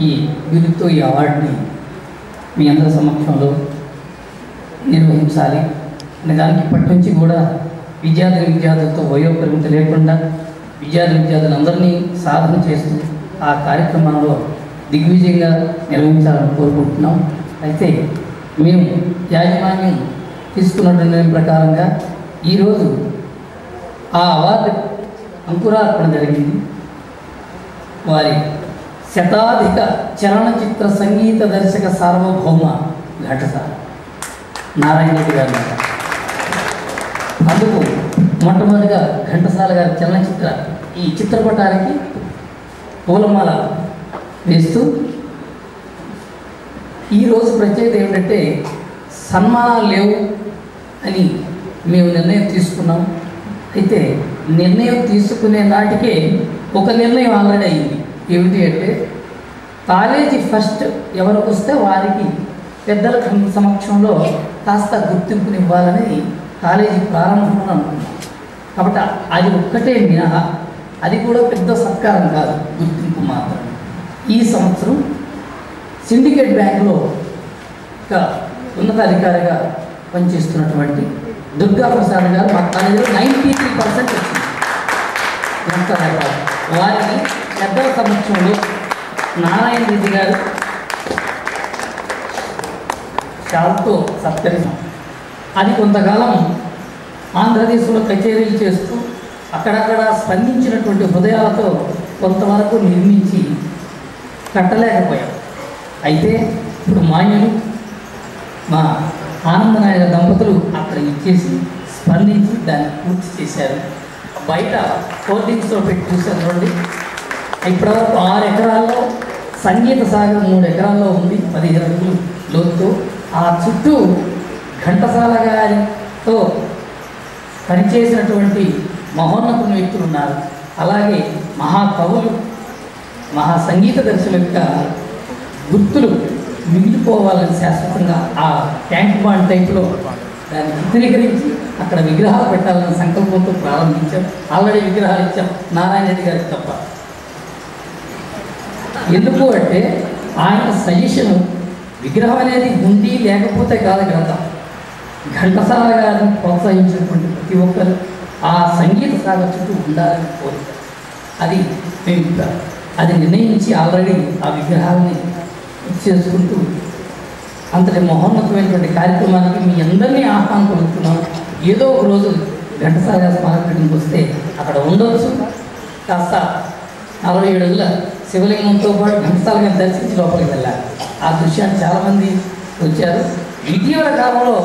ఈ బిరుదుతో ఈ అవార్డుని మీ అందరి సమక్షంలో నిర్వహించాలి అనే దానికి ఇప్పటి నుంచి కూడా విద్యార్థులతో వయోపరిమితి లేకుండా విద్యార్థులందరినీ సాధన చేస్తూ ఆ కార్యక్రమంలో దిగ్విజయంగా నిర్వహించాలని కోరుకుంటున్నాం. అయితే మేము యాజమాన్యం తీసుకున్న నిర్ణయం ప్రకారంగా ఈరోజు ఆ అవార్డు అంకురార్పణ జరిగింది. వారి శతాధిక చలనచిత్ర సంగీత దర్శక సార్వభౌమ ఘంటసాల నారాయణ రెడ్డి గారు. అందుకు మొట్టమొదటిగా ఘంటసాల గారి చలనచిత్ర ఈ చిత్రపటానికి పూలమాల వేస్తూ ఈరోజు ప్రత్యేకత ఏమిటంటే సన్మానాలు లేవు అని మేము నిర్ణయం తీసుకున్నాం. అయితే నిర్ణయం తీసుకునే నాటికే ఒక నిర్ణయం ఆల్రెడీ అయింది. ఏమిటి అంటే కాలేజీ ఫస్ట్ ఎవరికి వస్తే వారికి పెద్దల సమక్షంలో కాస్త గుర్తింపునివ్వాలని కాలేజీ ప్రారంభంలో అనుకున్నాం. కాబట్టి అది ఒక్కటే మినహా అది కూడా పెద్ద సత్కారం కాదు, గుర్తింపు మాత్రమే. ఈ సంవత్సరం సిండికేట్ బ్యాంకులో ఒక ఉన్నతాధికారిగా పనిచేస్తున్నటువంటి దుర్గా ప్రసాద్ గారు మా కాలేజీలో 93% వచ్చింది. వారిని పెద్దల సమక్షంలో నారాయణ రెడ్డి గారు షాల్తో సత్కరించాం. అది కొంతకాలం ఆంధ్రదేశంలో కచేరీలు చేస్తూ అక్కడక్కడ స్పందించినటువంటి హృదయాలతో కొంతవరకు నిర్మించి కట్టలేకపోయాం. అయితే ఇప్పుడు మాన్యులు మా ఆనందనాయక దంపతులు అక్కడ ఇచ్చేసి స్పందించి దాన్ని పూర్తి చేశారు. బయట హోర్డింగ్స్లో పెట్టి చూశారు చూడండి. ఇప్పటివరకు 6 ఎకరాల్లో సంగీత సాగర్ 3 ఎకరాల్లో ఉంది, 15 అడుగులు లోతుతో. ఆ చుట్టూ ఘంటసాల గారితో పనిచేసినటువంటి మహోన్నత వ్యక్తులు ఉన్నారు. అలాగే మహాకవులు, మహా సంగీత దర్శకుల యొక్క గుర్తులు మిగిలిపోవాలని శాశ్వతంగా ఆ ట్యాంక్ బాండ్ టైప్లో దాన్ని చిత్రీకరించి అక్కడ విగ్రహాలు పెట్టాలన్న సంకల్పంతో ప్రారంభించాం. ఆల్రెడీ విగ్రహాలు ఇచ్చాం నారాయణ రెడ్డి గారికి తప్ప. ఎందుకు అంటే ఆయన సజెషను విగ్రహం అనేది ఉంది లేకపోతే కాదు గ్రంథం. ఘంటసాల గారిని ప్రోత్సహించినటువంటి ప్రతి ఒక్కరు ఆ సంగీత సాగర్ చుట్టూ ఉండాలని కోరిక. అది మేము అది నిర్ణయించి ఆల్రెడీ ఆ విగ్రహాలని చేసుకుంటూ అంతటి మహోన్నతమైనటువంటి కార్యక్రమానికి మీ అందరినీ ఆహ్వానం పలుకుతున్నాం. ఏదో ఒక రోజు ఘంటసాల గారి స్మారకం వస్తే అక్కడ ఉండవచ్చు. కాస్త 47 అడుగుల శివలింగంతో పాటు ఘంటసాల గారిని దర్శించి లోపలికి వెళ్ళాలి. ఆ దృశ్యాన్ని చాలామంది వచ్చారు. ఇటీవల కాలంలో